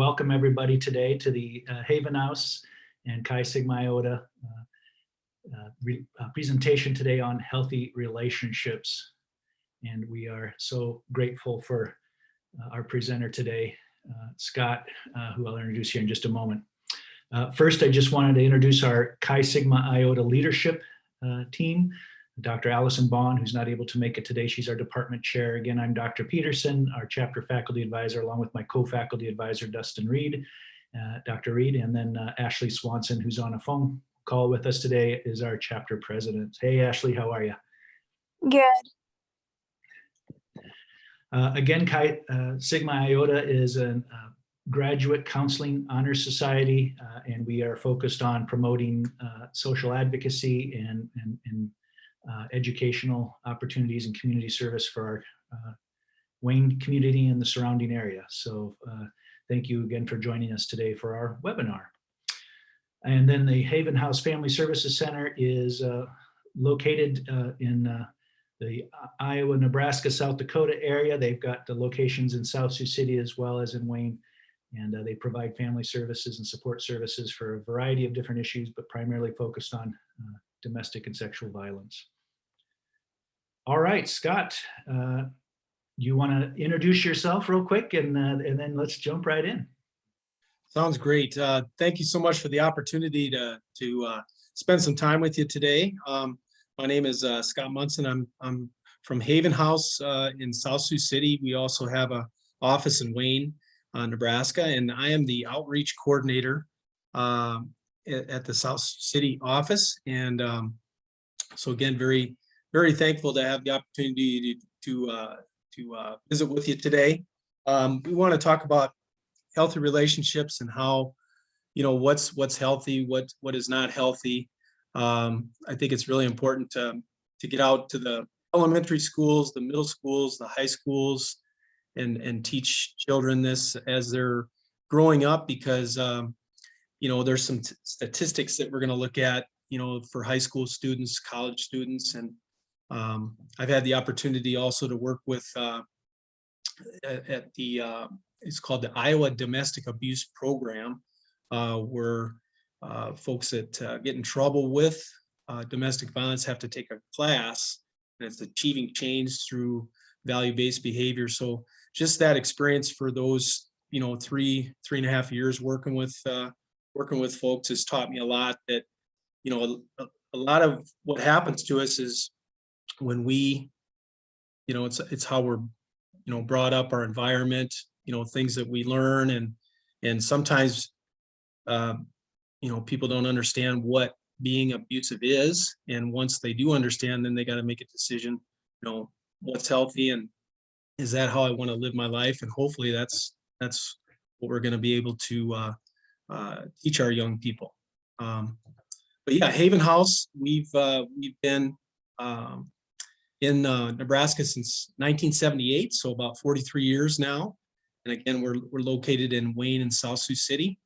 welcome everybody today to the Haven House and Chi Sigma Iota presentation today on healthy relationships. And we are so grateful for our presenter today, Scott, who I'll introduce here in just a moment. First, I just wanted to introduce our Chi Sigma Iota leadership team. Dr. Allison Bond, who's not able to make it today. She's our department chair. Again, I'm Dr. Peterson, our chapter faculty advisor, along with my co-faculty advisor, Dustin Reed, Dr. Reed, and then Ashley Swanson, who's on a phone call with us today, is our chapter president. Hey, Ashley, how are you? Good. Again, Chi Sigma Iota is a graduate counseling honor society, and we are focused on promoting social advocacy and educational opportunities and community service for our Wayne community and the surrounding area. So thank you again for joining us today for our webinar. And then the Haven House Family Services Center is located in the Iowa, Nebraska, South Dakota area. They've got the locations in South Sioux City as well as in Wayne. And they provide family services and support services for a variety of different issues, but primarily focused on domestic and sexual violence. All right, Scott, you want to introduce yourself real quick and then let's jump right in. Sounds great. Thank you so much for the opportunity to spend some time with you today. My name is Scott Munson. I'm from Haven House in South Sioux City. We also have an office in Wayne, Nebraska, and I am the outreach coordinator at the South City office. And so again, very, very thankful to have the opportunity to visit with you today. We want to talk about healthy relationships and how, you know, what's healthy, what is not healthy. I think it's really important to get out to the elementary schools, the middle schools, the high schools, and teach children this as they're growing up, because you know, there's some statistics that we're going to look at, you know, for high school students, college students, and I've had the opportunity also to work with at the it's called the Iowa Domestic Abuse Program, where folks that get in trouble with domestic violence have to take a class, and it's achieving change through value-based behavior. So just that experience for those, you know, three and a half years working with folks has taught me a lot. That, you know, a lot of what happens to us is when we, you know, it's how we're, you know, brought up, our environment, you know, things that we learn, and sometimes you know, people don't understand what being abusive is, and once they do understand, then they got to make a decision, you know, what's healthy, and is that how I want to live my life? And hopefully that's what we're going to be able to teach our young people. But yeah, Haven House, we've been in Nebraska since 1978, so about 43 years now. And again, we're located in Wayne and South Sioux City.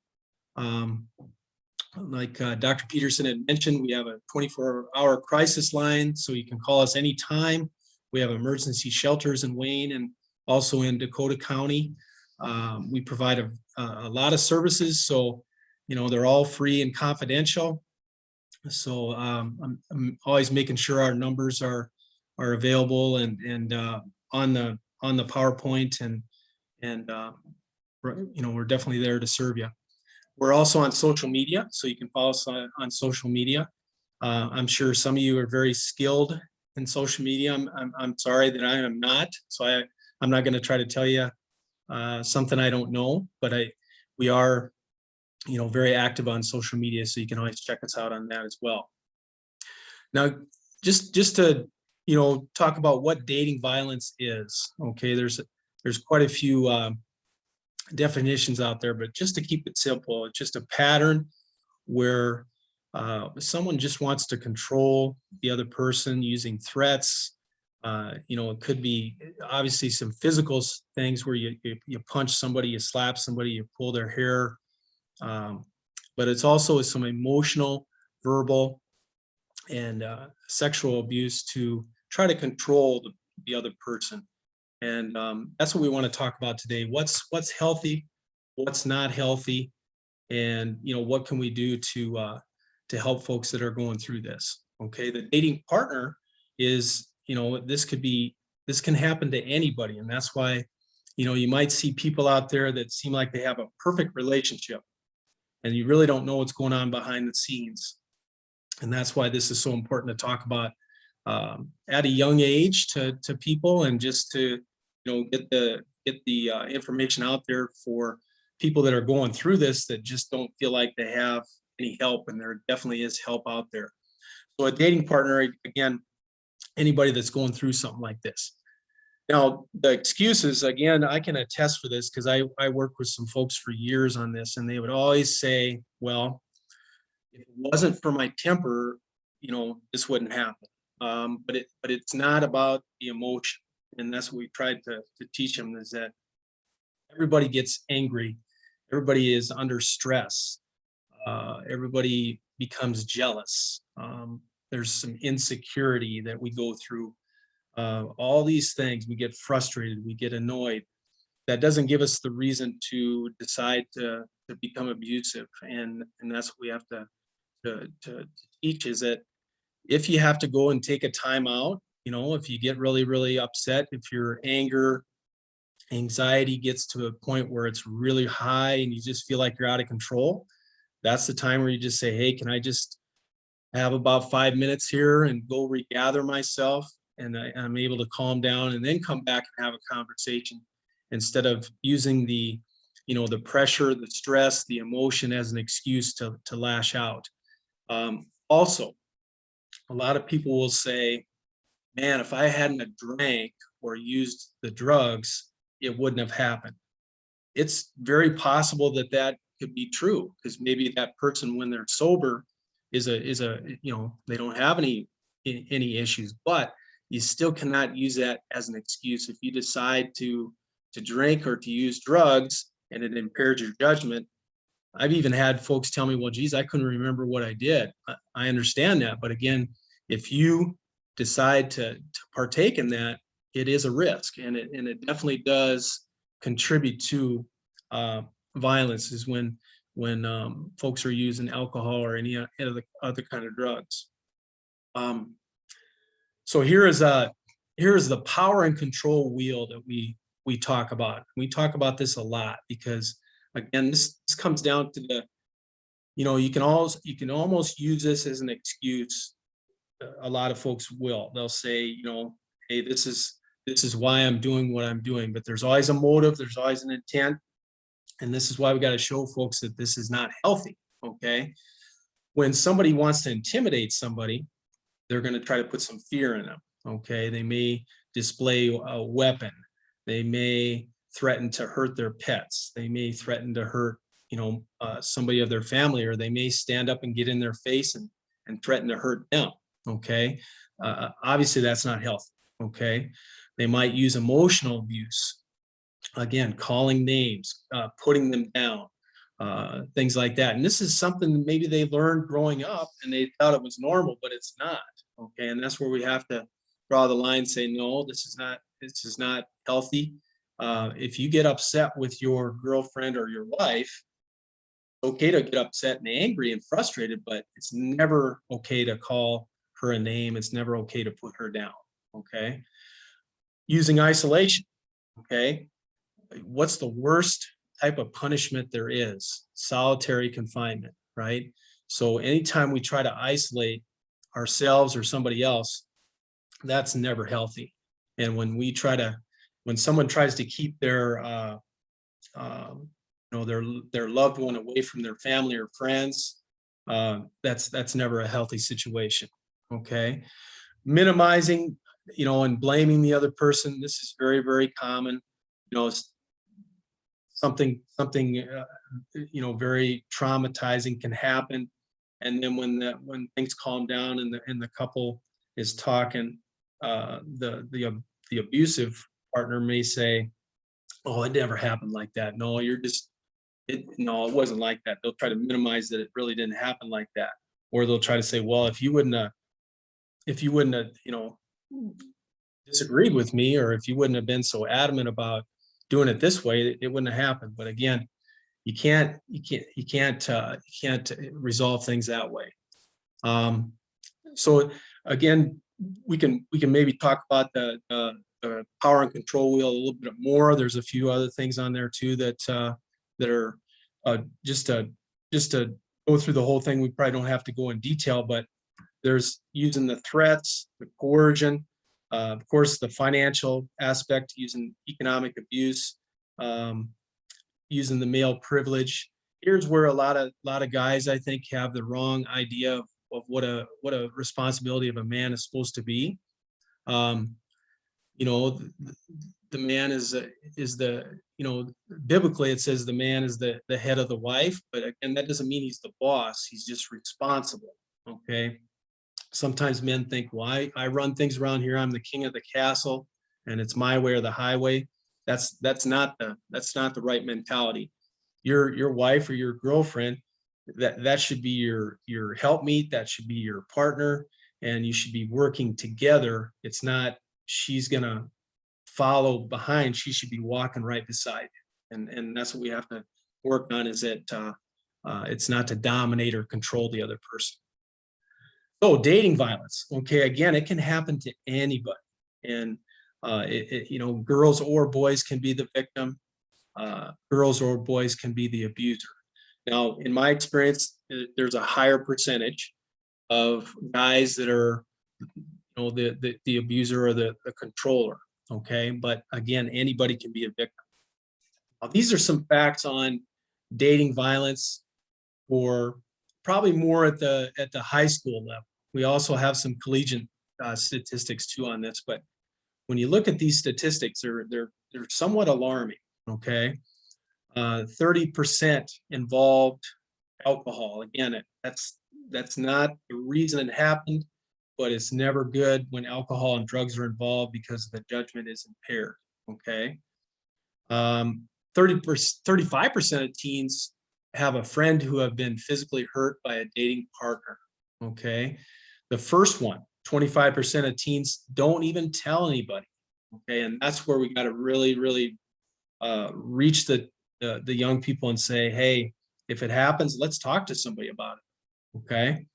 Like Dr. Peterson had mentioned, we have a 24-hour crisis line, so you can call us anytime. We have emergency shelters in Wayne and also in Dakota County. We provide a lot of services, so, you know, they're all free and confidential. So I'm always making sure our numbers are available and on the PowerPoint, and you know, we're definitely there to serve you. We're also on social media, so you can follow us on social media. I'm sure some of you are very skilled in social media. I'm sorry that I am not. So I'm not going to try to tell you something I don't know, but we are, you know, very active on social media, so you can always check us out on that as well. Now, just to, you know, talk about what dating violence is. Okay, there's quite a few definitions out there, but just to keep it simple, it's just a pattern where someone just wants to control the other person using threats. You know, it could be obviously some physical things where you punch somebody, you slap somebody, you pull their hair, but it's also some emotional, verbal, and sexual abuse to try to control the other person. And that's what we want to talk about today. What's healthy what's not healthy, and what can we do to help folks that are going through this. Okay, the dating partner is, this can happen to anybody, and that's why you might see people out there that seem like they have a perfect relationship, and you really don't know what's going on behind the scenes. And that's why this is so important to talk about at a young age to people, and just to get the information out there for people that are going through this that just don't feel like they have any help, and there definitely is help out there. So a dating partner, again, anybody that's going through something like this. Now, the excuses, again, I can attest for this because I worked with some folks for years on this, and they would always say, well, if it wasn't for my temper, this wouldn't happen. But it's not about the emotion. And that's what we tried to teach them, is that everybody gets angry. Everybody is under stress. Everybody becomes jealous. There's some insecurity that we go through. All these things, we get frustrated, we get annoyed. That doesn't give us the reason to decide to become abusive. And that's what we have to teach, is that if you have to go and take a time out, if you get really, really upset, if your anxiety gets to a point where it's really high and you just feel like you're out of control, that's the time where you just say, hey, can I just have about 5 minutes here and go regather myself, and I'm able to calm down and then come back and have a conversation, instead of using the pressure, the stress, the emotion as an excuse to lash out. Also, a lot of people will say, man, if I hadn't have drank or used the drugs, it wouldn't have happened. It's very possible that that could be true, because maybe that person, when they're sober, is a they don't have any issues, but you still cannot use that as an excuse. If you decide to drink or to use drugs and it impairs your judgment, I've even had folks tell me, well, geez, I couldn't remember what I did. I understand that. But again, if you decide to partake in that, it is a risk. And it definitely does contribute to violence, is when folks are using alcohol or any other kind of drugs. So here is the power and control wheel that we talk about. We talk about this a lot because, again, this comes down to you can almost use this as an excuse. A lot of folks will. They'll say, hey, this is why I'm doing what I'm doing. But there's always a motive. There's always an intent. And this is why we got to show folks that this is not healthy. Okay. When somebody wants to intimidate somebody, they're going to try to put some fear in them. Okay. They may display a weapon. They may threaten to hurt their pets. They may threaten to hurt, somebody of their family, or they may stand up and get in their face and threaten to hurt them. Okay. Obviously that's not healthy. Okay. They might use emotional abuse. Again, calling names, putting them down, things like that. And this is something maybe they learned growing up and they thought it was normal, but it's not. Okay. And that's where we have to draw the line, say, no, this is not healthy. If you get upset with your girlfriend or your wife, it's okay to get upset and angry and frustrated, but it's never okay to call her a name. It's never okay to put her down. Okay. Using isolation. Okay. What's the worst type of punishment there is? Solitary confinement, right? So anytime we try to isolate ourselves or somebody else, that's never healthy. And when someone tries to keep their loved one away from their family or friends, that's never a healthy situation. Okay. Minimizing, and blaming the other person. This is very, very common. Something very traumatizing can happen, and then when things calm down and the couple is talking, the abusive partner may say, oh, it never happened like that. No, it wasn't like that. They'll try to minimize that it really didn't happen like that. Or they'll try to say, well, if you wouldn't have disagreed with me, or if you wouldn't have been so adamant about doing it this way, it wouldn't have happened. But again, you can't resolve things that way. So again, we can maybe talk about the power and control wheel a little bit more. There's a few other things on there too that are just to go through the whole thing. We probably don't have to go in detail, but there's using the threats, the coercion, of course, the financial aspect, using economic abuse, using the male privilege. Here's where a lot of guys, I think, have the wrong idea of what a responsibility of a man is supposed to be. You know, the man is the, you know, biblically it says the man is the head of the wife, but again, that doesn't mean he's the boss. He's just responsible. Okay. Sometimes men think, well, I run things around here. I'm the king of the castle and it's my way or the highway. That's not the right mentality. Your wife or your girlfriend, that should be your helpmeet, that should be your partner, and you should be working together. It's not she's gonna follow behind, she should be walking right beside you. And that's what we have to work on, is that it's not to dominate or control the other person. So dating violence, okay, again, it can happen to anybody. And you know, girls or boys can be the victim. Girls or boys can be the abuser. Now, in my experience, there's a higher percentage of guys that are, you know, the abuser or the controller. Okay, but again, anybody can be a victim. Now, these are some facts on dating violence, for probably more at the high school level. We also have some collegiate statistics too on this, but when you look at these statistics, they're somewhat alarming. Okay, 30% involved alcohol. Again, that's not the reason it happened, but it's never good when alcohol and drugs are involved because the judgment is impaired. Okay, 35% of teens have a friend who have been physically hurt by a dating partner. Okay, the first one, 25% of teens don't even tell anybody. Okay, and that's where we got to really reach the young people and say, hey, if it happens, let's talk to somebody about it. Okay,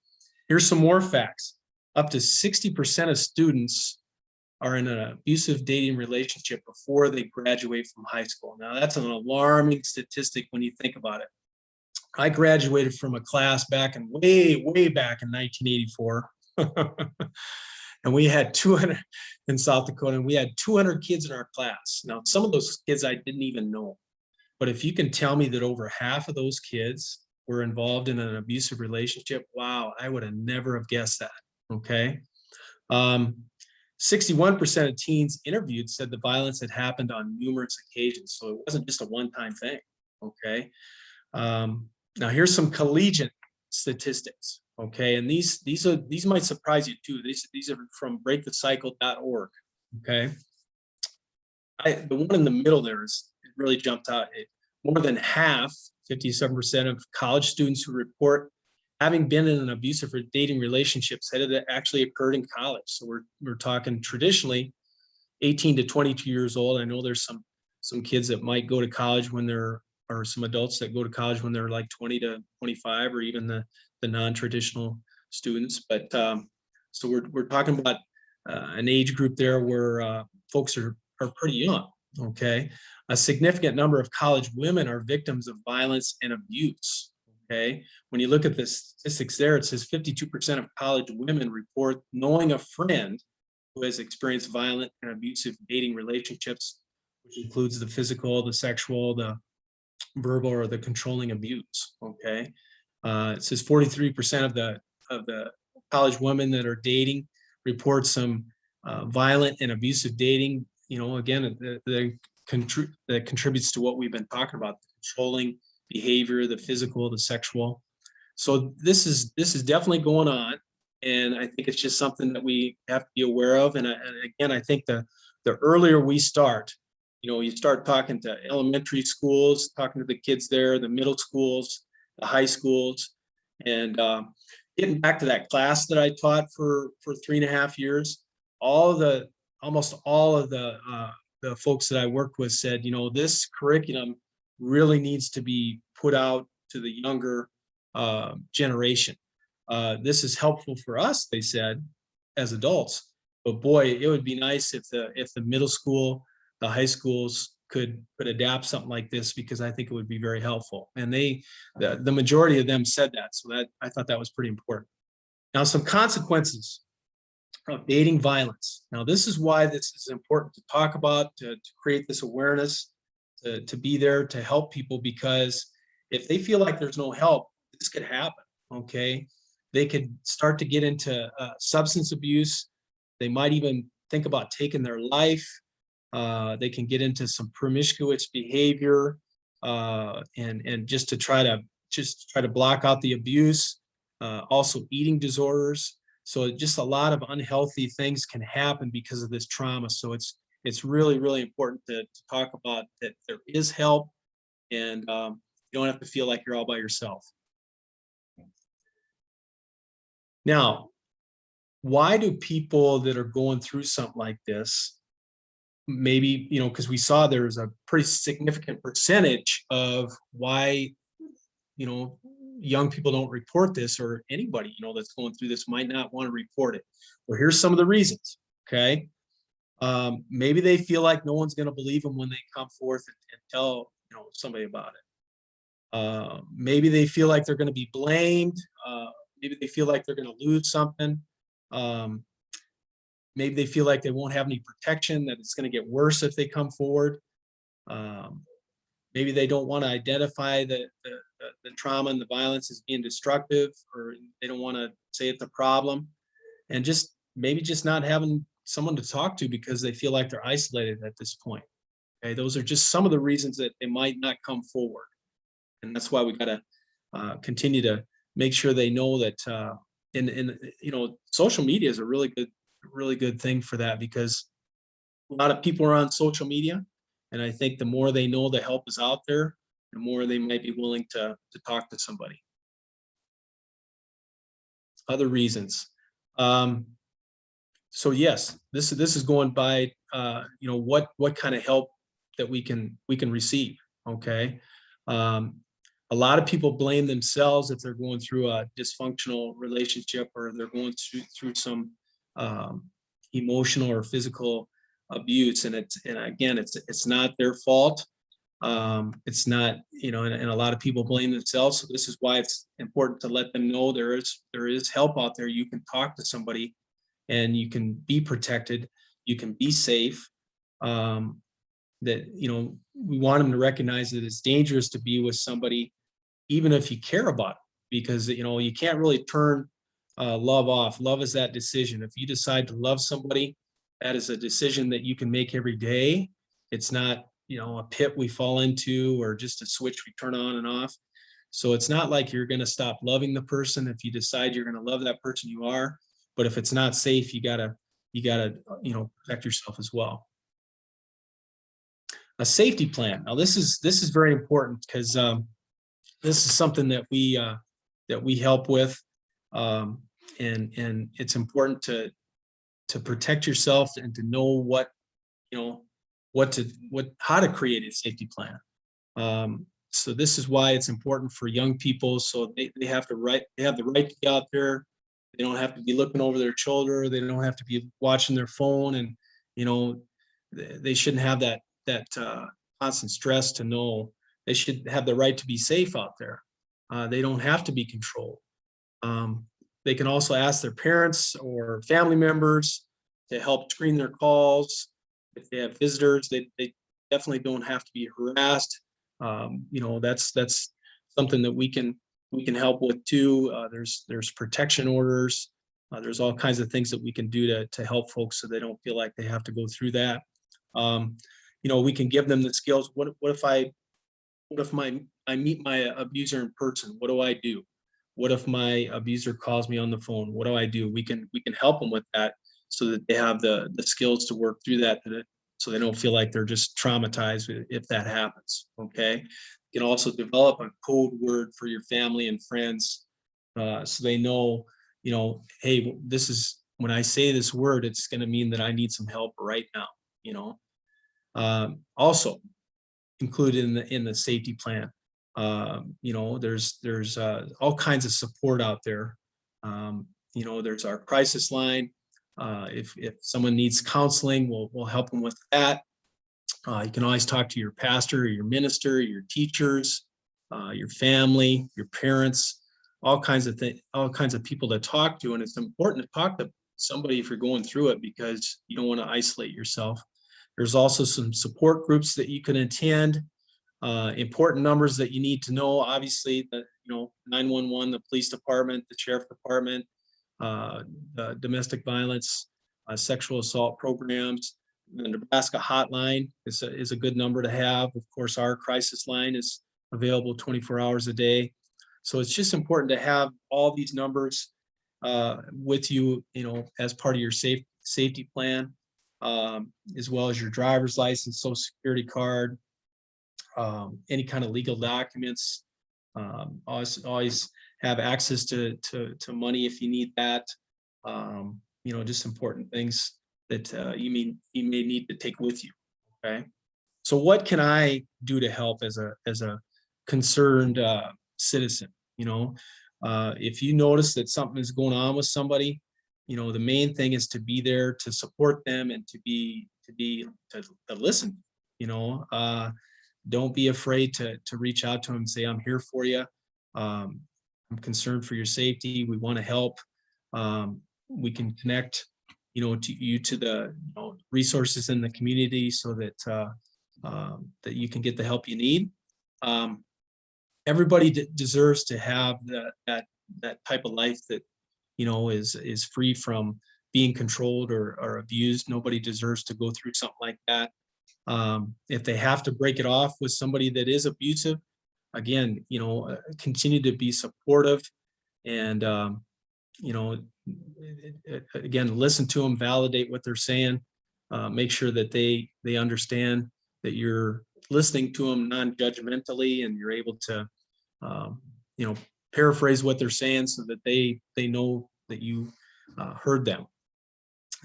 here's some more facts. Up to 60% of students are in an abusive dating relationship before they graduate from high school. Now, that's an alarming statistic when you think about it. I graduated from a class back in way back in 1984. And we had 200 in South Dakota, and we had 200 kids in our class. Now, some of those kids I didn't even know. But if you can tell me that over half of those kids were involved in an abusive relationship, wow, I would have never have guessed that. Okay. 61% of teens interviewed said the violence had happened on numerous occasions. So it wasn't just a one-time thing. Okay. Now here's some collegiate statistics. Okay. And these might surprise you too. These are from breakthecycle.org. Okay. The one in the middle there it really jumped out. More than half, 57% of college students who report having been in an abusive dating relationship said it actually occurred in college. So we're talking traditionally 18 to 22 years old. I know there's some kids that might go to college when they're, or some adults that go to college when they're like 20 to 25, or even the non-traditional students. But so we're talking about an age group there where folks are pretty young. Okay, a significant number of college women are victims of violence and abuse. Okay, when you look at the statistics there, it says 52% of college women report knowing a friend who has experienced violent and abusive dating relationships, which includes the physical, the sexual, the verbal, or the controlling abuse. Okay, it says 43% of the college women that are dating report some violent and abusive dating. You know, again, that contributes to what we've been talking about: the controlling behavior, the physical, the sexual. So this is definitely going on, and I think it's just something that we have to be aware of. And again, I think the earlier we start, you know, you start talking to elementary schools, talking to the kids there, the middle schools, the high schools, and getting back to that class that I taught for 3.5 years. Almost all of the folks that I worked with said, you know, this curriculum really needs to be put out to the younger generation. This is helpful for us, they said, as adults. But boy, it would be nice if the middle school, the high schools could adapt something like this, because I think it would be very helpful. And the majority of them said that, so that I thought that was pretty important. Now, some consequences of dating violence. Now, this is why this is important to talk about, to create this awareness, to be there to help people, because if they feel like there's no help, this could happen, okay? They could start to get into substance abuse. They might even think about taking their life. They can get into some promiscuous behavior, and just to try to block out the abuse. Also eating disorders. So just a lot of unhealthy things can happen because of this trauma. So it's really, really important to talk about that there is help, and you don't have to feel like you're all by yourself. Now, why do people that are going through something like this, maybe, because we saw there's a pretty significant percentage of why, young people don't report this, or anybody, that's going through this might not want to report it. Well, here's some of the reasons, okay? Maybe they feel like no one's going to believe them when they come forth and tell, somebody about it. Maybe they feel like they're going to be blamed. Maybe they feel like they're going to lose something. Maybe they feel like they won't have any protection, that it's going to get worse if they come forward. Maybe they don't want to identify the trauma and the violence as being destructive, or they don't want to say it's a problem, and maybe not having someone to talk to because they feel like they're isolated at this point. Okay, those are just some of the reasons that they might not come forward, and that's why we got to continue to make sure they know that. Social media is a really good thing for that, because a lot of people are on social media, and I think the more they know the help is out there, the more they might be willing to talk to somebody. Other reasons. So yes, this is going by what kind of help that we can receive. Okay. A lot of people blame themselves if they're going through a dysfunctional relationship, or they're going through some emotional or physical abuse, and again, it's not their fault. It's not, and a lot of people blame themselves. So this is why it's important to let them know there is help out there. You can talk to somebody, and you can be protected. You can be safe. That we want them to recognize that it's dangerous to be with somebody, even if you care about it, because you can't really turn love off. Love is that decision. If you decide to love somebody, that is a decision that you can make every day. It's not a pit we fall into, or just a switch we turn on and off. So it's not like you're going to stop loving the person. If you decide you're going to love that person, you are. But if it's not safe, you gotta protect yourself as well. A safety plan. Now this is very important, because this is something that we help with, and it's important to protect yourself, and to know how to create a safety plan. So this is why it's important for young people. So they have the right to be out there. They don't have to be looking over their shoulder. They don't have to be watching their phone, and they shouldn't have that constant stress to know. They should have the right to be safe out there. They don't have to be controlled. They can also ask their parents or family members to help screen their calls. If they have visitors, they definitely don't have to be harassed. That's something that we can help with too. There's protection orders. There's all kinds of things that we can do to help folks, so they don't feel like they have to go through that. We can give them the skills. What if I meet my abuser in person? What do I do? What if my abuser calls me on the phone? What do I do? We can help them with that, so that they have the skills to work through that, so they don't feel like they're just traumatized if that happens. Okay. You can also develop a code word for your family and friends, so they know, hey, this is, when I say this word, it's going to mean that I need some help right now. Also, included in the safety plan. There's all kinds of support out there. There's our crisis line. If someone needs counseling, we'll help them with that. You can always talk to your pastor, or your minister, your teachers, your family, your parents, all kinds of people to talk to. And it's important to talk to somebody if you're going through it, because you don't want to isolate yourself. There's also some support groups that you can attend. Important numbers that you need to know, obviously, 911, the police department, the sheriff department, the domestic violence, sexual assault programs. The Nebraska hotline is a good number to have. Of course, our crisis line is available 24 hours a day. So it's just important to have all these numbers with you, as part of your safety plan, as well as your driver's license, social security card, any kind of legal documents. Always have access to money if you need that. Just important things that you may need to take with you. Okay. So what can I do to help as a concerned citizen? If you notice that something is going on with somebody, the main thing is to be there to support them and to listen. Don't be afraid to reach out to them and say, I'm here for you. I'm concerned for your safety. We want to help. We can connect, to the resources in the community so that that you can get the help you need. Everybody deserves to have that type of life that is free from being controlled or abused. Nobody deserves to go through something like that. If they have to break it off with somebody that is abusive, again, continue to be supportive and again, listen to them, validate what they're saying, make sure that they understand that you're listening to them non-judgmentally, and you're able to paraphrase what they're saying so that they know that you heard them,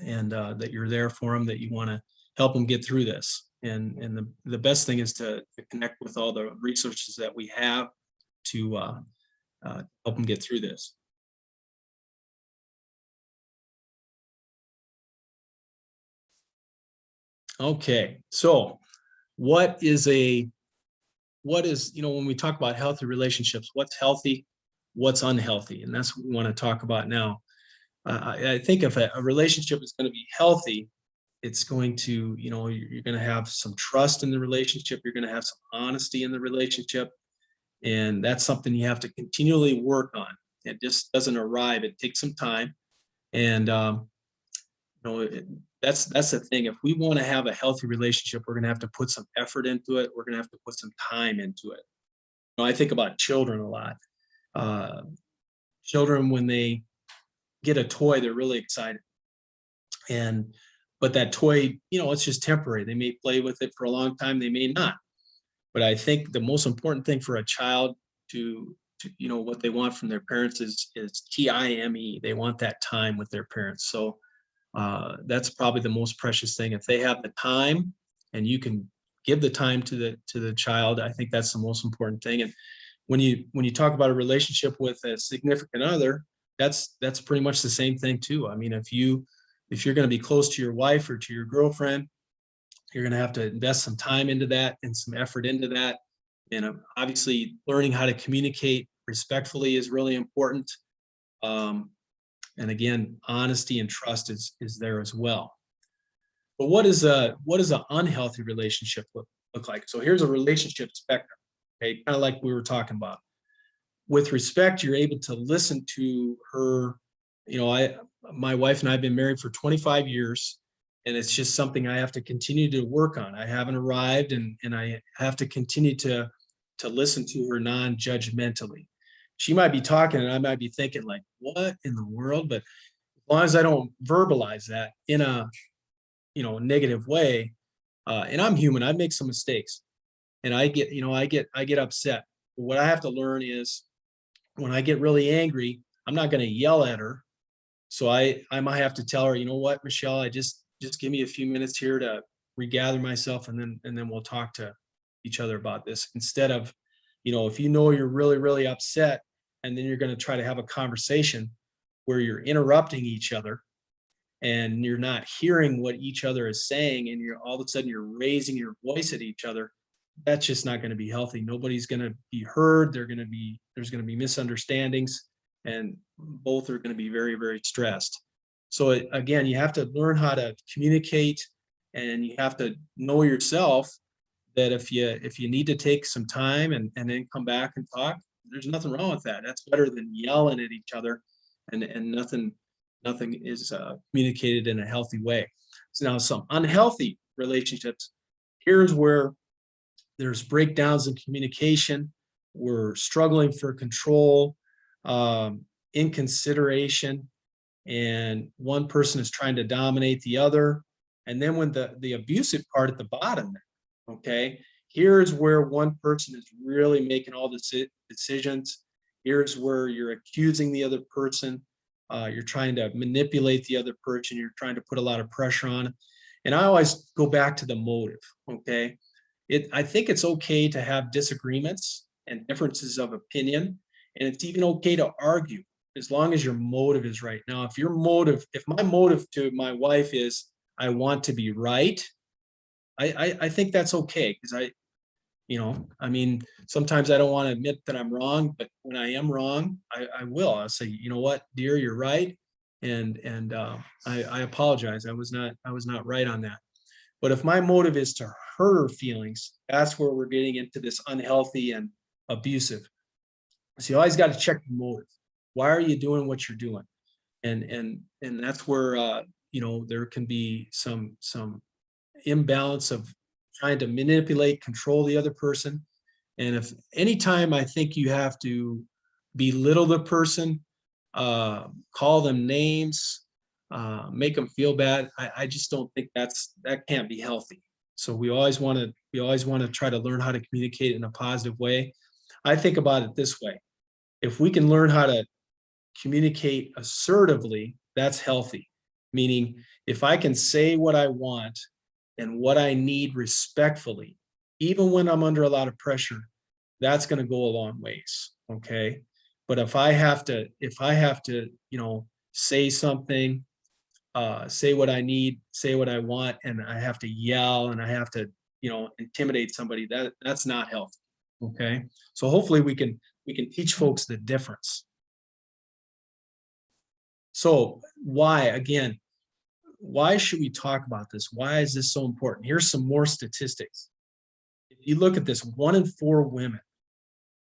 and that you're there for them, that you want to help them get through this. And the best thing is to connect with all the resources that we have to help them get through this. Okay, so what is when we talk about healthy relationships, what's healthy, what's unhealthy? And that's what we want to talk about now. I think if a relationship is going to be healthy, it's going to, you're going to have some trust in the relationship. You're going to have some honesty in the relationship. And that's something you have to continually work on. It just doesn't arrive. It takes some time. And, that's the thing. If we want to have a healthy relationship, we're going to have to put some effort into it. We're going to have to put some time into it. I think about children a lot. Children, when they get a toy, they're really excited. But that toy, it's just temporary. They may play with it for a long time. They may not. But I think the most important thing for a child to what they want from their parents is time. They want that time with their parents. So that's probably the most precious thing. If they have the time and you can give the time to the child, I think that's the most important thing. And when you talk about a relationship with a significant other, that's pretty much the same thing too. I mean, if you're going to be close to your wife or to your girlfriend, you're going to have to invest some time into that and some effort into that. And obviously learning how to communicate respectfully is really important. And again, honesty and trust is there as well. But what does an unhealthy relationship look like? So here's a relationship spectrum, okay, kind of like we were talking about. With respect, you're able to listen to her. My wife and I have been married for 25 years, and it's just something I have to continue to work on. I haven't arrived, and I have to continue to listen to her non-judgmentally. She might be talking and I might be thinking like, what in the world? But as long as I don't verbalize that in a, negative way, and I'm human, I make some mistakes and I get upset. What I have to learn is when I get really angry, I'm not going to yell at her. So I might have to tell her, you know what, Michelle, just give me a few minutes here to regather myself, and then we'll talk to each other about this, instead of, if you're really, really upset, and then you're going to try to have a conversation where you're interrupting each other and you're not hearing what each other is saying, and you're all of a sudden you're raising your voice at each other. That's just not going to be healthy. Nobody's going to be heard. There's going to be misunderstandings, and both are going to be very, very stressed. So again, you have to learn how to communicate, and you have to know yourself that if you need to take some time and then come back and talk, there's nothing wrong with that. That's better than yelling at each other, and nothing is communicated in a healthy way. So now some unhealthy relationships, here's where there's breakdowns in communication. We're struggling for control, inconsideration, and one person is trying to dominate the other. And then when the abusive part at the bottom, okay, here's where one person is really making all the decisions. Here's where you're accusing the other person. You're trying to manipulate the other person. You're trying to put a lot of pressure on. And I always go back to the motive, okay? I think it's okay to have disagreements and differences of opinion, and it's even okay to argue as long as your motive is right. Now, if my motive to my wife is I want to be right, I think that's okay, because sometimes I don't want to admit that I'm wrong, but when I am wrong, I'll say, you know what, dear, you're right, and I apologize. I was not right on that. But if my motive is to hurt her feelings, that's where we're getting into this unhealthy and abusive. So you always got to check the motive. Why are you doing what you're doing? And that's where there can be some imbalance of trying to manipulate, control the other person. And if anytime I think you have to belittle the person, call them names, make them feel bad, I just don't think that can't be healthy. So we always want to try to learn how to communicate in a positive way. I think about it this way: if we can learn how to communicate assertively, that's healthy. Meaning, if I can say what I want and what I need respectfully, even when I'm under a lot of pressure, that's going to go a long ways. Okay. But if I have to, say something, say what I need, say what I want, and I have to yell and I have to, intimidate somebody, that's not healthy. Okay. So hopefully we can teach folks the difference. So why should we talk about this? Why is this so important? Here's some more statistics. If you look at this, 1 in 4 women,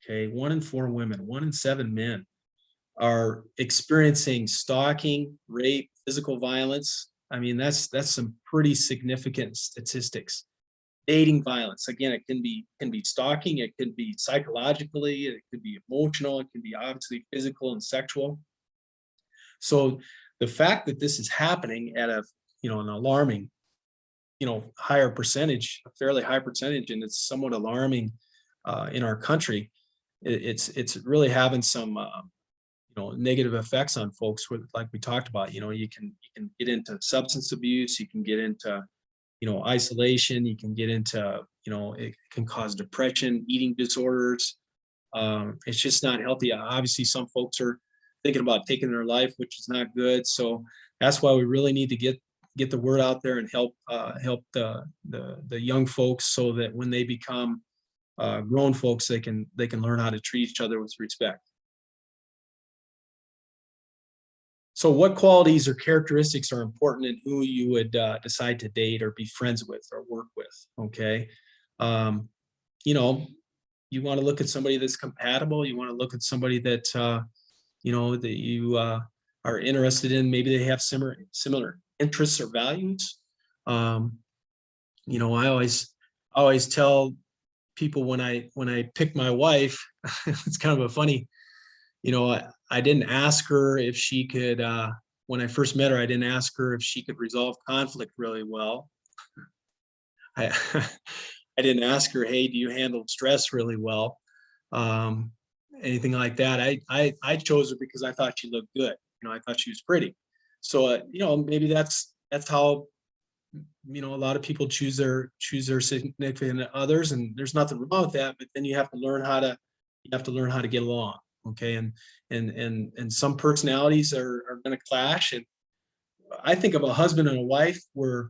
okay, 1 in 4 women, 1 in 7 men are experiencing stalking, rape, physical violence. I mean, that's some pretty significant statistics. Dating violence, again, it can be stalking, it can be psychologically, it could be emotional, it can be obviously physical and sexual. So the fact that this is happening at an alarming, higher percentage, a fairly high percentage, and it's somewhat alarming in our country, it's really having some negative effects on folks. Like we talked about, you can get into substance abuse, you can get into isolation, you can get into it can cause depression, eating disorders. It's just not healthy. Obviously, some folks are thinking about taking their life, which is not good. So that's why we really need to get the word out there and help the young folks, so that when they become grown folks, they can learn how to treat each other with respect. So what qualities or characteristics are important in who you would decide to date or be friends with or work with? Okay. You want to look at somebody that's compatible. You want to look at somebody that, that you are interested in. Maybe they have similar interests or values. I always tell people when I pick my wife, it's kind of a funny, I didn't ask her if she could, when I first met her, I didn't ask her if she could resolve conflict really well. I didn't ask her, hey, do you handle stress really well? Anything like that. I chose her because I thought she looked good. I thought she was pretty. So, maybe that's how a lot of people choose their significant others, and there's nothing wrong with that. But then you have to learn how to get along. Okay, and some personalities are going to clash. And I think of a husband and a wife. We're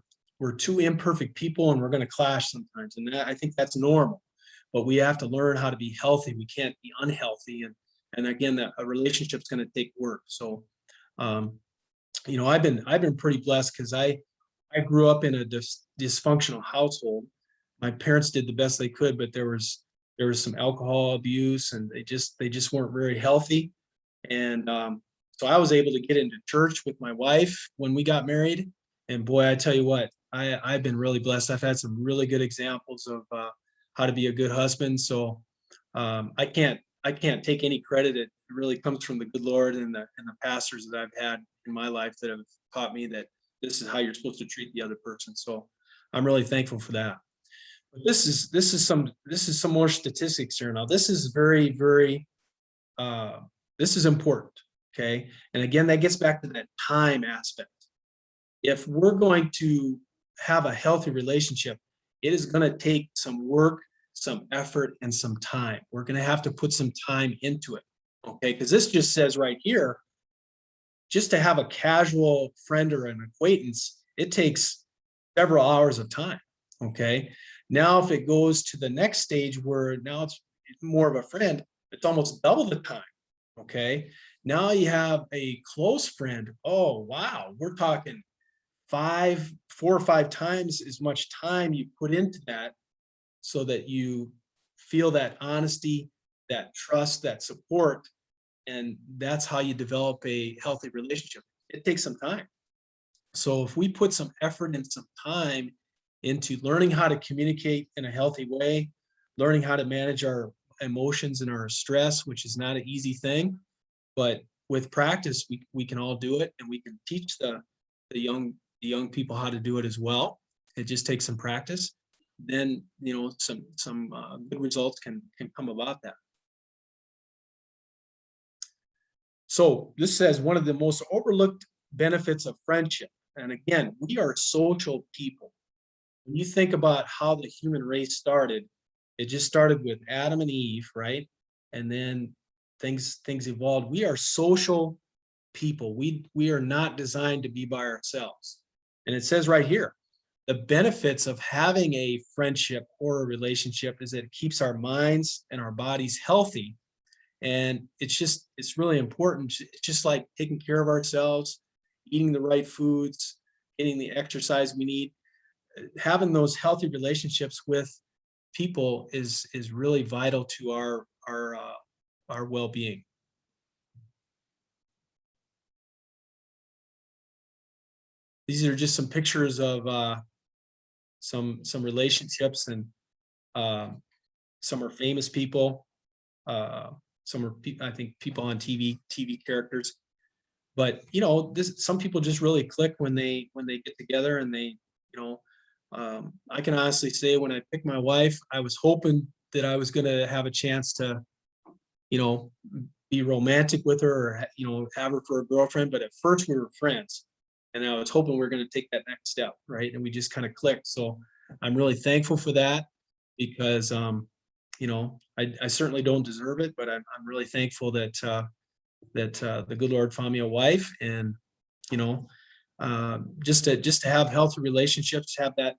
two imperfect people, and we're going to clash sometimes, and I think that's normal. But we have to learn how to be healthy. We can't be unhealthy, and again, that a relationship's going to take work. So, um, I've been pretty blessed because I grew up in a dysfunctional household. My parents did the best they could, but there was some alcohol abuse, and they just weren't very healthy. And so I was able to get into church with my wife when we got married. And boy, I tell you what, I've been really blessed. I've had some really good examples of how to be a good husband. So I can't take any credit. It really comes from the good Lord and the pastors that I've had in my life that have taught me that this is how you're supposed to treat the other person. So I'm really thankful for that. But this is some more statistics here. Now this is very, very this is important. Okay. And again, that gets back to that time aspect. If we're going to have a healthy relationship, it is going to take some work, some effort, and some time. We're going to have to put some time into it. Okay. Because this just says right here, just to have a casual friend or an acquaintance, it takes several hours of time. Okay. Now, if it goes to the next stage where now it's more of a friend, it's almost double the time. Okay. Now you have a close friend. Oh, wow. We're talking 4 or 5 times as much time you put into that so that you feel that honesty, that trust, that support. And that's how you develop a healthy relationship. It takes some time. So if we put some effort and some time into learning how to communicate in a healthy way, learning how to manage our emotions and our stress, which is not an easy thing, but with practice, we can all do it, and we can teach the young people how to do it as well. It just takes some practice. Then some good results can come about that. So this says one of the most overlooked benefits of friendship. And again, we are social people. When you think about how the human race started, it just started with Adam and Eve, right? And then things evolved. We are social people. We are not designed to be by ourselves. And it says right here, the benefits of having a friendship or a relationship is that it keeps our minds and our bodies healthy. And it's really important. It's just like taking care of ourselves, eating the right foods, getting the exercise we need. Having those healthy relationships with people is really vital to our well-being. These are just some pictures of some relationships, and some are famous people. Some are I think people on TV characters. But some people just really click when they get together, and they I can honestly say when I picked my wife, I was hoping that I was going to have a chance to be romantic with her, or have her for a girlfriend. But at first we were friends, and I was hoping we were going to take that next step, right? And we just kind of clicked. So I'm really thankful for that, because I certainly don't deserve it, but I'm really thankful that the good Lord found me a wife. And just to have healthy relationships, have that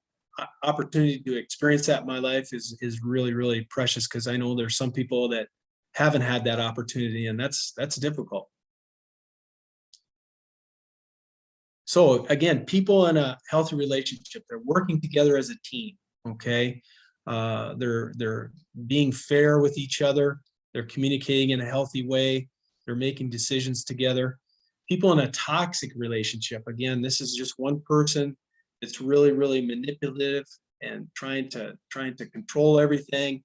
opportunity to experience that in my life is really, really precious, because I know there's some people that haven't had that opportunity, and that's difficult. So again, people in a healthy relationship, they're working together as a team. Okay. They're being fair with each other. They're communicating in a healthy way. They're making decisions together. People in a toxic relationship, again, this is just one person that's really, really manipulative and trying to control everything,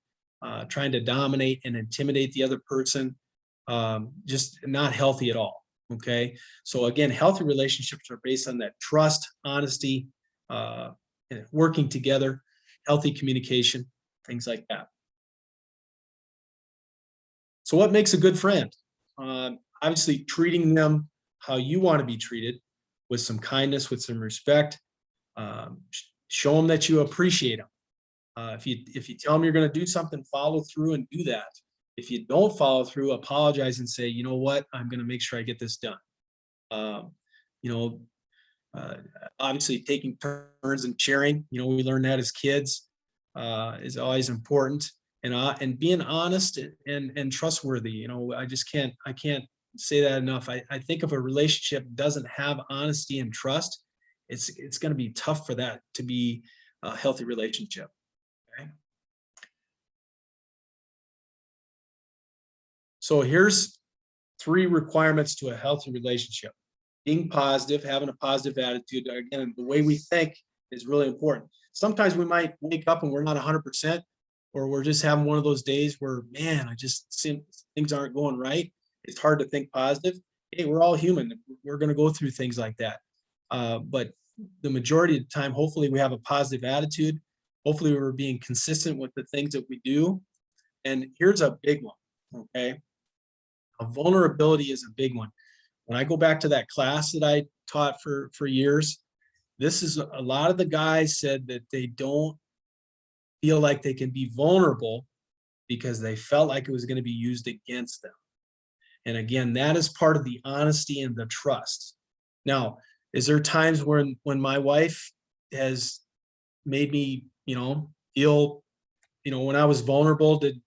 trying to dominate and intimidate the other person. Just not healthy at all. Okay. So again, healthy relationships are based on that trust, honesty, and working together, healthy communication, things like that. So what makes a good friend? Obviously treating them how you want to be treated, with some kindness, with some respect, Show them that you appreciate them. If you tell them you're going to do something, follow through and do that. If you don't follow through, apologize and say, you know what, I'm going to make sure I get this done. Um, you know, obviously taking turns and sharing, we learned that as kids, is always important, and being honest and trustworthy. I can't say that enough. I think if a relationship doesn't have honesty and trust, it's going to be tough for that to be a healthy relationship. Okay. So here's 3 requirements to a healthy relationship. Being positive, having a positive attitude. Again, the way we think is really important. Sometimes we might wake up and we're not 100%, or we're just having one of those days where, man, things aren't going right. It's hard to think positive. Hey, we're all human. We're going to go through things like that. But the majority of the time, hopefully we have a positive attitude. Hopefully we're being consistent with the things that we do. And here's a big one, okay? Vulnerability is a big one. When I go back to that class that I taught for years, this is a lot of the guys said that they don't feel like they can be vulnerable because they felt like it was going to be used against them. And again, that is part of the honesty and the trust. Now, is there times when my wife has made me, feel, when I was vulnerable, did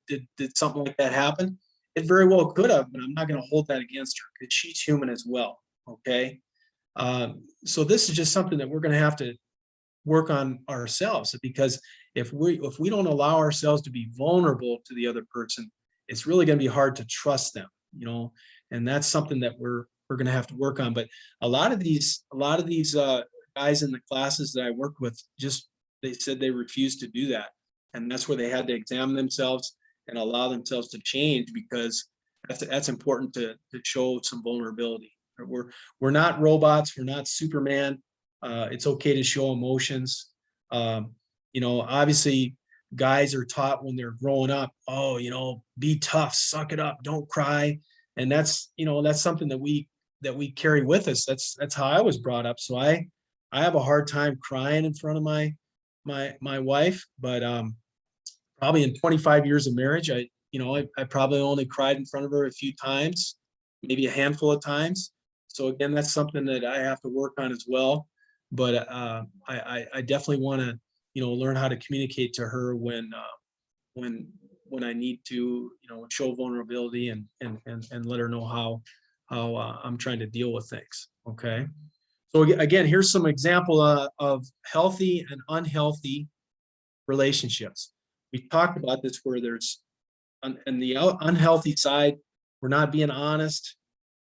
something like that happen? It very well could have, but I'm not going to hold that against her because she's human as well. Okay. So this is just something that we're going to have to work on ourselves, because if we don't allow ourselves to be vulnerable to the other person, it's really going to be hard to trust them, and that's something that we're going to have to work on. But a lot of these guys in the classes that I worked with, they said they refused to do that. And that's where they had to examine themselves and allow themselves to change, because that's important to show some vulnerability. We're not robots. We're not Superman. It's okay to show emotions. Obviously guys are taught when they're growing up, be tough, suck it up, don't cry. And that's something that we carry with us. That's how I was brought up. So I have a hard time crying in front of my wife, but probably in 25 years of marriage, I probably only cried in front of her a few times, maybe a handful of times. So again, that's something that I have to work on as well. But I definitely want to, learn how to communicate to her when I need to, show vulnerability and let her know how I'm trying to deal with things. Okay. So again, here's some example of healthy and unhealthy relationships. We talked about this, where there's on the unhealthy side, we're not being honest.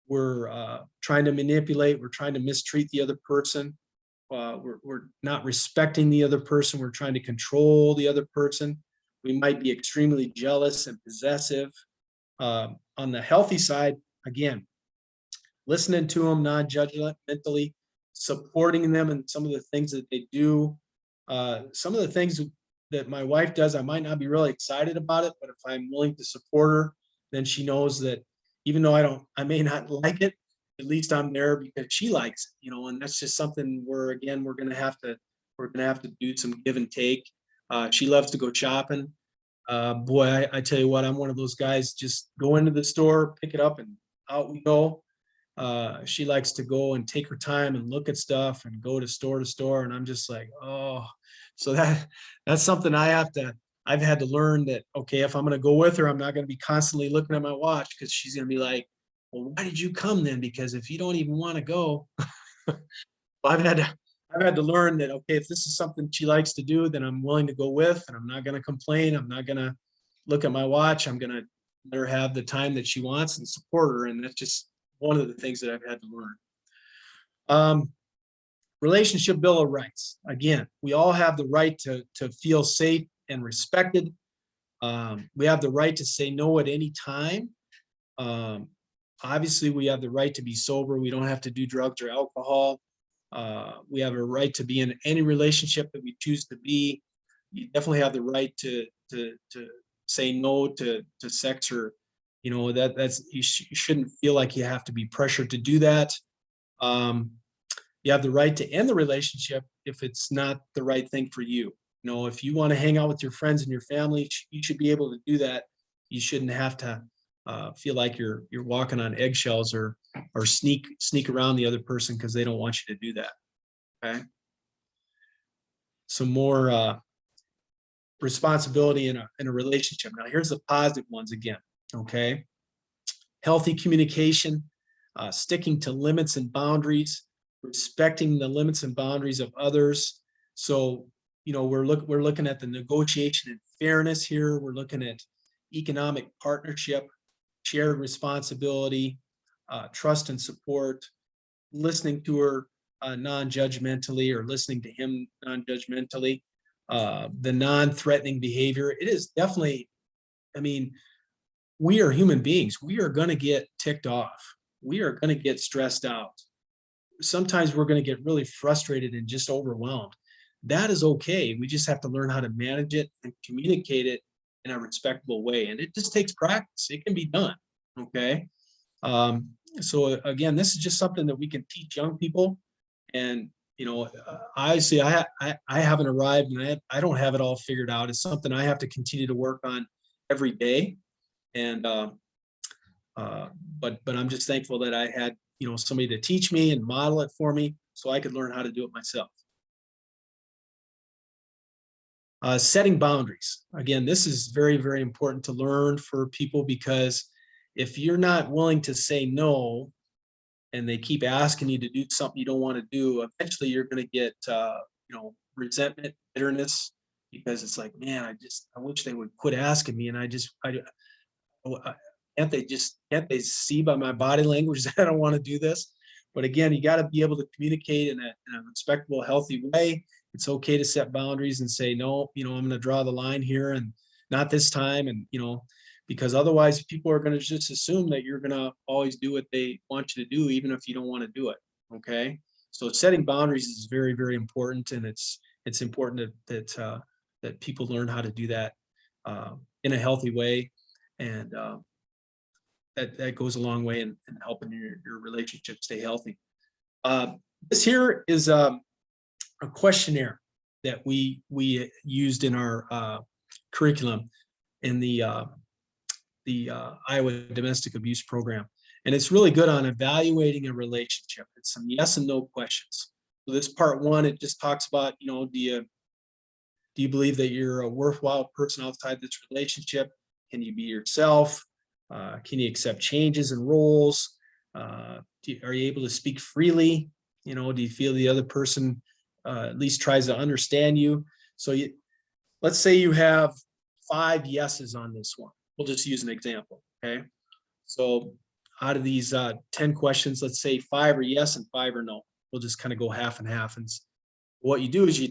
We're trying to manipulate. We're trying to mistreat the other person. We're not respecting the other person. We're trying to control the other person. We might be extremely jealous and possessive. On the healthy side, again, listening to them non-judgmentally, supporting them in some of the things that they do. Some of the things that my wife does, I might not be really excited about it, but if I'm willing to support her, then she knows that even though I may not like it, at least I'm there because she likes it, and that's just something where, again, we're going to have to do some give and take. She loves to go shopping. Boy, I tell you what, I'm one of those guys, just go into the store, pick it up, and out we go. She likes to go and take her time and look at stuff and go to store. And I'm just like, oh, so that's something I've had to learn, that, okay, if I'm going to go with her, I'm not going to be constantly looking at my watch, because she's going to be like, well, why did you come then? Because if you don't even want to go, I've had to learn that, okay, if this is something she likes to do, then I'm willing to go with, and I'm not going to complain. I'm not going to look at my watch. I'm going to let her have the time that she wants and support her. And that's just one of the things that I've had to learn. Relationship Bill of Rights. Again, we all have the right to feel safe and respected. We have the right to say no at any time. Obviously, we have the right to be sober. We don't have to do drugs or alcohol. We have a right to be in any relationship that we choose to be. You definitely have the right to say no to sex, or that's you shouldn't feel like you have to be pressured to do that. You have the right to end the relationship if it's not the right thing for you. You know, if you want to hang out with your friends and your family, you should be able to do that. You shouldn't have to feel like you're walking on eggshells or sneak around the other person because they don't want you to do that. Okay. Some more responsibility in a relationship. Now, here's the positive ones again. Okay. Healthy communication, sticking to limits and boundaries, respecting the limits and boundaries of others. So, you know, we're looking at the negotiation and fairness here. We're looking at economic partnership, shared responsibility, trust and support, listening to her non-judgmentally or listening to him non-judgmentally, the non-threatening behavior. It is definitely, I mean, we are human beings. We are going to get ticked off. We are going to get stressed out. Sometimes we're going to get really frustrated and just overwhelmed. That is okay. We just have to learn how to manage it and communicate it in a respectable way. And it just takes practice. It can be done. Okay. So again, this is just something that we can teach young people. And, you know, I see, I haven't arrived and I don't have it all figured out. It's something I have to continue to work on every day. And, but I'm just thankful that I had, you know, somebody to teach me and model it for me so I could learn how to do it myself. Setting boundaries. Again, this is very, very important to learn for people because if you're not willing to say no and they keep asking you to do something you don't want to do, eventually you're going to get, you know, resentment, bitterness, because it's like, man, I wish they would quit asking me. And can't they see by my body language that I don't want to do this? But again, you got to be able to communicate in a respectable, healthy way. It's okay to set boundaries and say, no, you know, I'm going to draw the line here and not this time. And, you know, because otherwise people are going to just assume that you're going to always do what they want you to do, even if you don't want to do it. Okay. So setting boundaries is very, very important. And it's important that people learn how to do that in a healthy way. And that goes a long way in helping your relationship stay healthy. This here is a questionnaire that we used in our curriculum in the Iowa Domestic Abuse Program. And it's really good on evaluating a relationship. It's some yes and no questions. So this part one, it just talks about, you know, do you believe that you're a worthwhile person outside this relationship? Can you be yourself? Can you accept changes in roles? Are you able to speak freely? You know, do you feel the other person at least tries to understand you? So let's say you have 5 yeses on this one. We'll just use an example, okay? So out of these 10 questions, let's say 5 are yes and 5 are no. We'll just kind of go half and half. And what you do is you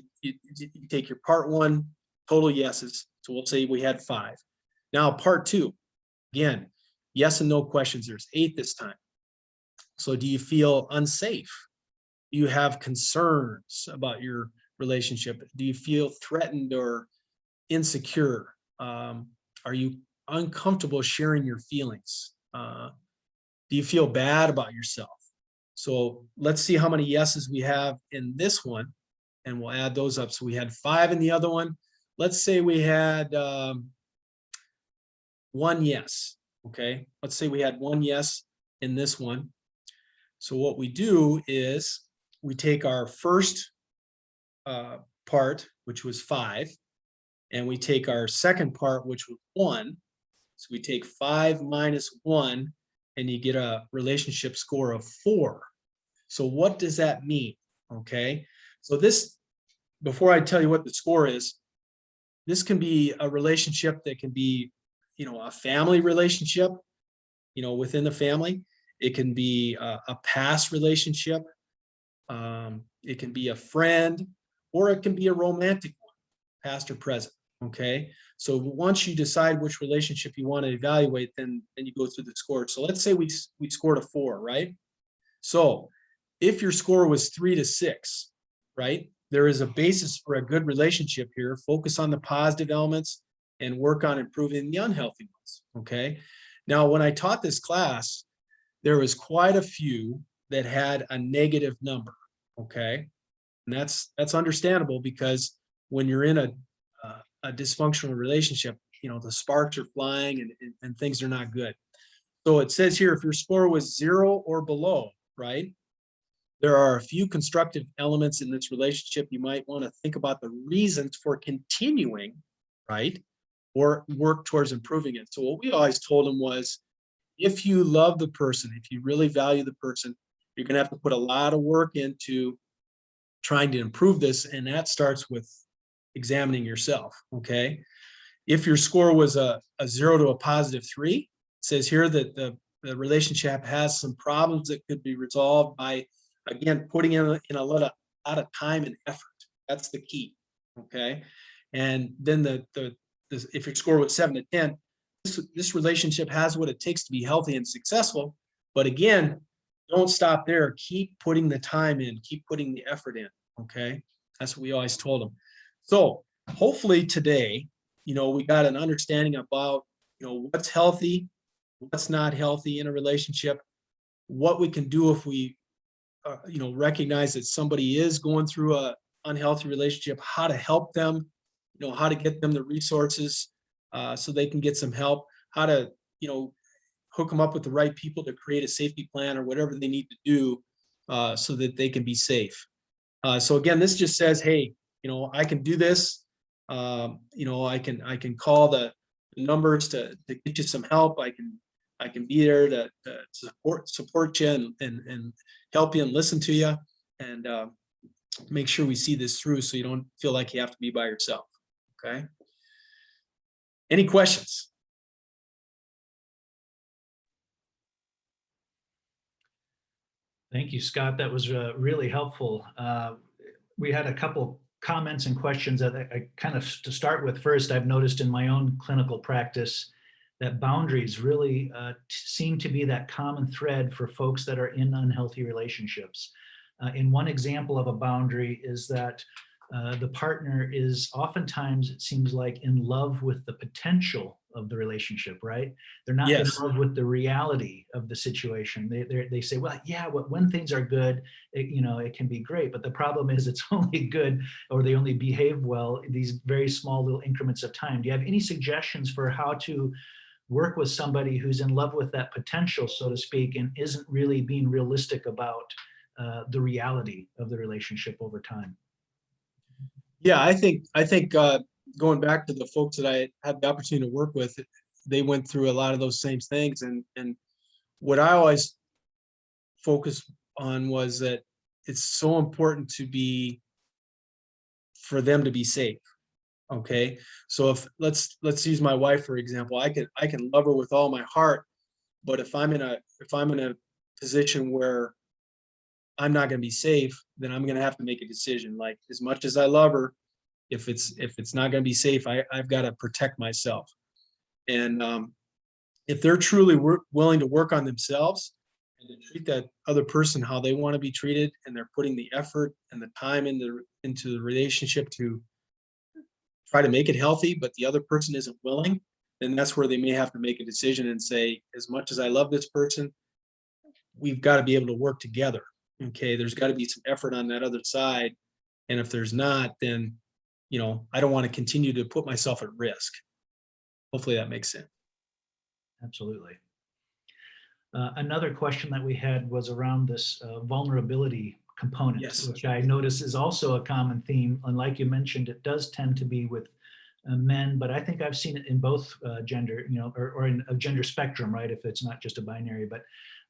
take your part one, total yeses. So we'll say we had 5. Now part 2, again, yes and no questions. There's 8 this time. So do you feel unsafe? Do you have concerns about your relationship? Do you feel threatened or insecure? Are you uncomfortable sharing your feelings? Do you feel bad about yourself? So let's see how many yeses we have in this one, and we'll add those up. So we had 5 in the other one. Let's say we had 1 yes. Okay, let's say we had 1 yes in this one. So what we do is we take our first part, which was 5, and we take our second part, which was 1. So we take 5 minus 1, and you get a relationship score of 4. So what does that mean? Okay, so this, before I tell you what the score is, this can be a relationship that can be, you know, a family relationship, you know, within the family. It can be a past relationship. It can be a friend, or it can be a romantic one, past or present. Okay. So once you decide which relationship you want to evaluate, then you go through the score. So let's say we scored a 4, right? So if your score was 3 to 6, right, there is a basis for a good relationship here. Focus on the positive elements and work on improving the unhealthy ones. Okay. Now, when I taught this class, there was quite a few that had a negative number. Okay. And that's understandable, because when you're in a dysfunctional relationship, the sparks are flying, and things are not good. So it says here, if your score was 0 or below, right? There are a few constructive elements in this relationship. You might want to think about the reasons for continuing, right? Or work towards improving it. So what we always told them was, if you love the person, if you really value the person, you're going to have to put a lot of work into trying to improve this. And that starts with examining yourself. Okay. If your score was a 0 to a +3, it says here that the relationship has some problems that could be resolved by, again, putting in a lot of time and effort. That's the key. Okay. And then if your score was 7 to 10, this relationship has what it takes to be healthy and successful. But again, don't stop there. Keep putting the time in, keep putting the effort in. Okay. That's what we always told them. So hopefully today, we got an understanding about, what's healthy, what's not healthy in a relationship, what we can do if we, recognize that somebody is going through a unhealthy relationship, how to help them, how to get them the resources so they can get some help, how to, hook them up with the right people to create a safety plan or whatever they need to do so that they can be safe. So again, this just says, hey, I can do this. I can call the numbers to get you some help. I can be there to support you and help you and listen to you, and make sure we see this through so you don't feel like you have to be by yourself. Okay. Any questions? Thank you, Scott. That was really helpful. We had a couple comments and questions that I kind of, to start with first, I've noticed in my own clinical practice that boundaries really seem to be that common thread for folks that are in unhealthy relationships. In one example of a boundary is that the partner is oftentimes, it seems like, in love with the potential of the relationship, right? They're not in Yes. love with the reality of the situation. They say, well, yeah, when things are good, it can be great. But the problem is it's only good, or they only behave well, these very small little increments of time. Do you have any suggestions for how to work with somebody who's in love with that potential, so to speak, and isn't really being realistic about the reality of the relationship over time? Yeah, I think going back to the folks that I had the opportunity to work with, they went through a lot of those same things, and what I always focus on was that it's so important for them to be safe. Okay, so if let's use my wife for example. I can love her with all my heart, but if I'm in a position where I'm not going to be safe, then I'm going to have to make a decision. Like, as much as I love her, if it's not going to be safe, I've got to protect myself. And if they're truly willing to work on themselves and to treat that other person how they want to be treated, and they're putting the effort and the time into the relationship to try to make it healthy, but the other person isn't willing, then that's where they may have to make a decision and say, as much as I love this person, we've got to be able to work together. Okay, there's got to be some effort on that other side. And if there's not, then, I don't want to continue to put myself at risk. Hopefully that makes sense. Absolutely. Another question that we had was around this vulnerability component, Yes. which I notice is also a common theme. And like you mentioned, it does tend to be with men, but I think I've seen it in both gender, or in a gender spectrum, right? If it's not just a binary, but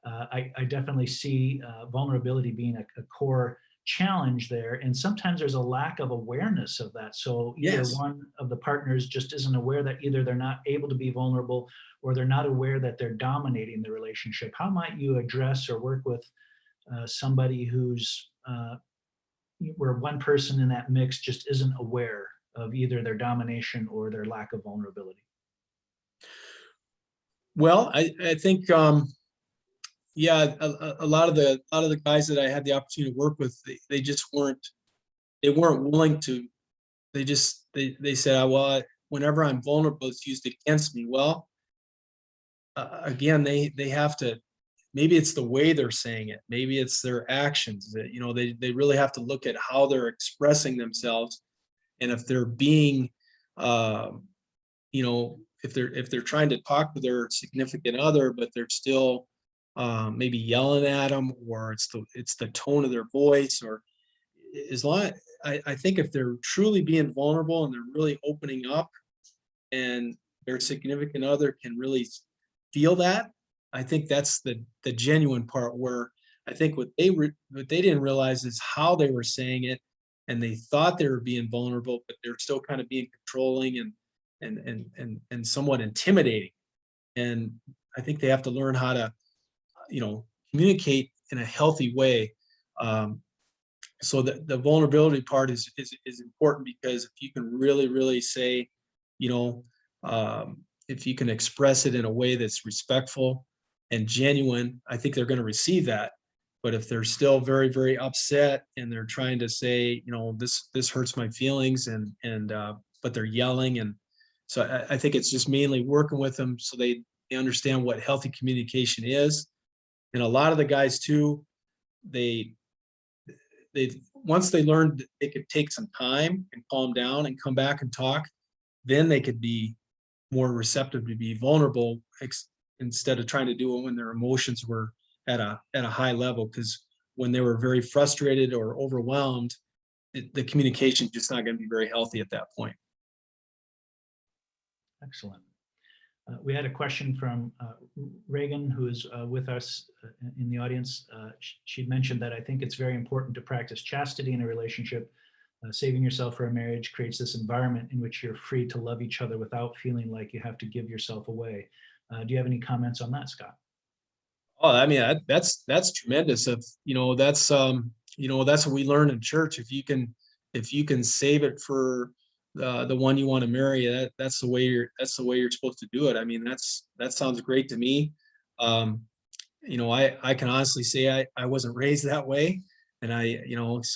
I definitely see vulnerability being a core challenge there. And sometimes there's a lack of awareness of that. So either Yes. one of the partners just isn't aware that either they're not able to be vulnerable, or they're not aware that they're dominating the relationship. How might you address or work with somebody who's where one person in that mix just isn't aware of either their domination or their lack of vulnerability? Well, I think yeah, a lot of the guys that I had the opportunity to work with, they just weren't willing to. They said, well, whenever I'm vulnerable, it's used against me. Well, again, they have to maybe it's the way they're saying it, maybe it's their actions that, they really have to look at how they're expressing themselves. And if they're being, um, if they're trying to talk to their significant other, but they're still maybe yelling at them, or it's the tone of their voice, or as long I think if they're truly being vulnerable and they're really opening up, and their significant other can really feel that, I think that's the genuine part, where I think what they didn't realize is how they were saying it, and they thought they were being vulnerable, but they're still kind of being controlling and somewhat intimidating. And I think they have to learn how to, communicate in a healthy way. Um, so the vulnerability part is important, because if you can really say, you know, if you can express it in a way that's respectful and genuine, I think they're going to receive that. But if they're still very upset and they're trying to say, this hurts my feelings, and but they're yelling, and so I think it's just mainly working with them so they understand what healthy communication is. And a lot of the guys too, they once they learned that they could take some time and calm down and come back and talk, then they could be more receptive to be vulnerable, instead of trying to do it when their emotions were at a high level. Because when they were very frustrated or overwhelmed, the communication just not going to be very healthy at that point. Excellent. We had a question from Reagan, who is with us in the audience. She'd mentioned that I think it's very important to practice chastity in a relationship. Saving yourself for a marriage creates this environment in which you're free to love each other without feeling like you have to give yourself away. Do you have any comments on that, Scott? Oh, I mean, that's tremendous. That's what we learn in church. If you can save it for the one you want to marry, that's the way you're supposed to do it. I mean, that sounds great to me. I can honestly say I wasn't raised that way, and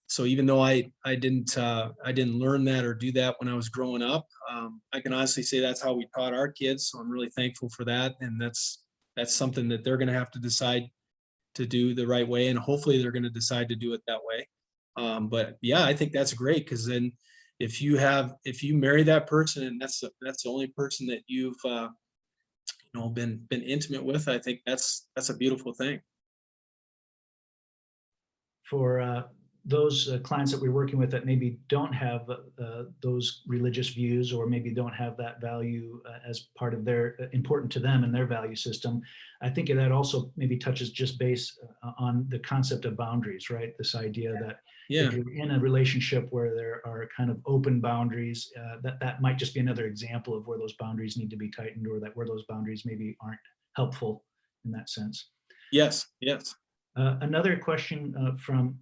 so even though I didn't learn that or do that when I was growing up, I can honestly say that's how we taught our kids. So I'm really thankful for that, and that's something that they're going to have to decide to do the right way, and hopefully they're going to decide to do it that way. But yeah, I think that's great, because then if you marry that person and that's the only person that you've been intimate with, I think that's a beautiful thing. For those clients that we're working with that maybe don't have those religious views, or maybe don't have that value as part of their important to them and their value system, I think that also maybe touches just base on the concept of boundaries, right? This idea that Yeah. if you're in a relationship where there are kind of open boundaries, that might just be another example of where those boundaries need to be tightened, or that where those boundaries maybe aren't helpful in that sense. Yes. Another question from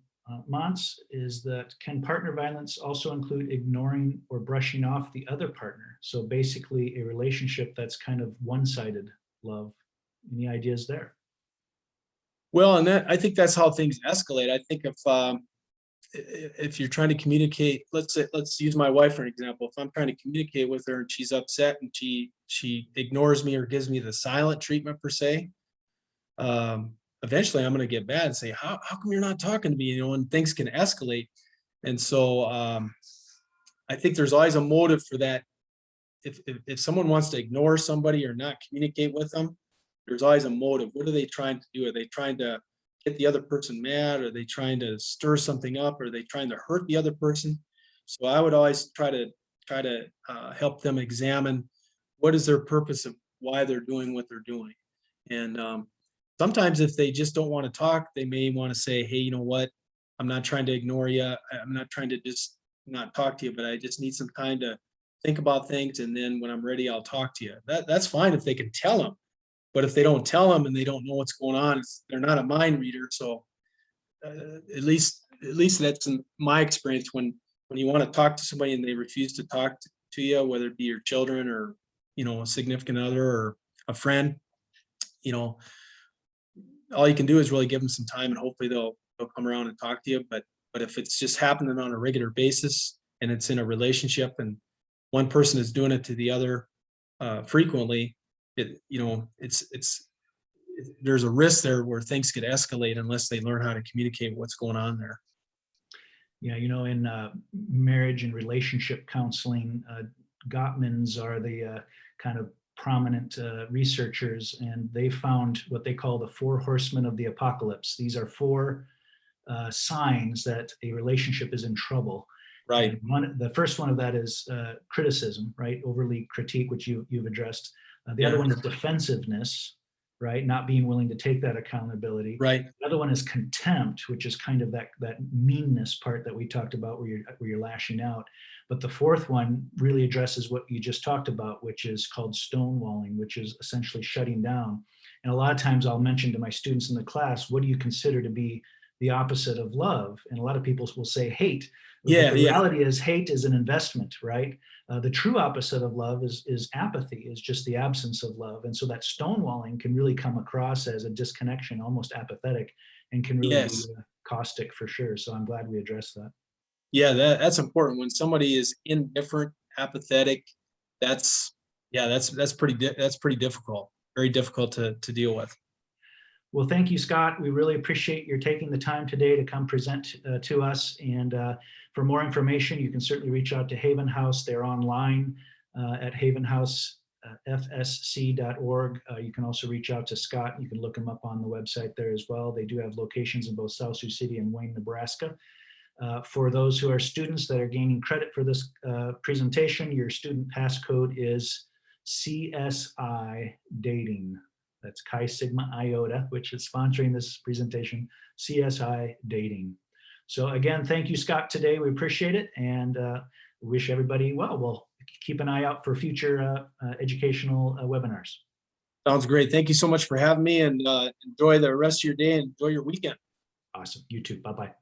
Mons is that, can partner violence also include ignoring or brushing off the other partner? So basically a relationship that's kind of one-sided love. Any ideas there? Well, and I think that's how things escalate. I think if you're trying to communicate, let's use my wife for an example. If I'm trying to communicate with her and she's upset and she ignores me or gives me the silent treatment per se, eventually I'm going to get mad and say, how come you're not talking to me? And things can escalate. And so I think there's always a motive for that. If someone wants to ignore somebody or not communicate with them, there's always a motive. What are they trying to do? Are they trying to get the other person mad? Are they trying to stir something up? Are they trying to hurt the other person? So I would always try to help them examine what is their purpose of why they're doing what they're doing. And sometimes if they just don't want to talk, they may want to say, hey, you know what? I'm not trying to ignore you. I'm not trying to just not talk to you, but I just need some time to think about things. And then when I'm ready, I'll talk to you. That's fine if they can tell them. But if they don't tell them and they don't know what's going on, they're not a mind reader. So at least that's in my experience. When you want to talk to somebody and they refuse to talk to you, whether it be your children or a significant other or a friend, all you can do is really give them some time, and hopefully they'll come around and talk to you. But if it's just happening on a regular basis and it's in a relationship and one person is doing it to the other frequently, it's there's a risk there where things could escalate unless they learn how to communicate what's going on there. Yeah, in marriage and relationship counseling, Gottmans are the kind of prominent researchers, and they found what they call the 4 horsemen of the apocalypse. These are 4 signs that a relationship is in trouble. Right. And the first one of that is criticism, right? Overly critique, which you've addressed. The other Yeah. one is defensive,ness, right? Not being willing to take that accountability. Right. The other one is contempt, which is kind of that meanness part that we talked about, where you're lashing out. But the fourth one really addresses what you just talked about, which is called stonewalling, which is essentially shutting down. And a lot of times I'll mention to my students in the class, what do you consider to be the opposite of love? And a lot of people will say hate. Yeah. But the Yeah. reality is hate is an investment, right? The true opposite of love is apathy, is just the absence of love. And so that stonewalling can really come across as a disconnection, almost apathetic, and can really be Yes. caustic for sure. So I'm glad we addressed that. Yeah, that's important. When somebody is indifferent, apathetic, that's pretty difficult. Very difficult to deal with. Well, thank you, Scott. We really appreciate your taking the time today to come present to us. And for more information, you can certainly reach out to Haven House. They're online at havenhousefsc.org. You can also reach out to Scott. You can look him up on the website there as well. They do have locations in both South Sioux City and Wayne, Nebraska. For those who are students that are gaining credit for this presentation, your student passcode is CSI Dating. That's Chi Sigma Iota, which is sponsoring this presentation, CSI Dating. So again, thank you, Scott, today. We appreciate it, and wish everybody well. We'll keep an eye out for future educational webinars. Sounds great. Thank you so much for having me, and enjoy the rest of your day and enjoy your weekend. Awesome. You too. Bye-bye.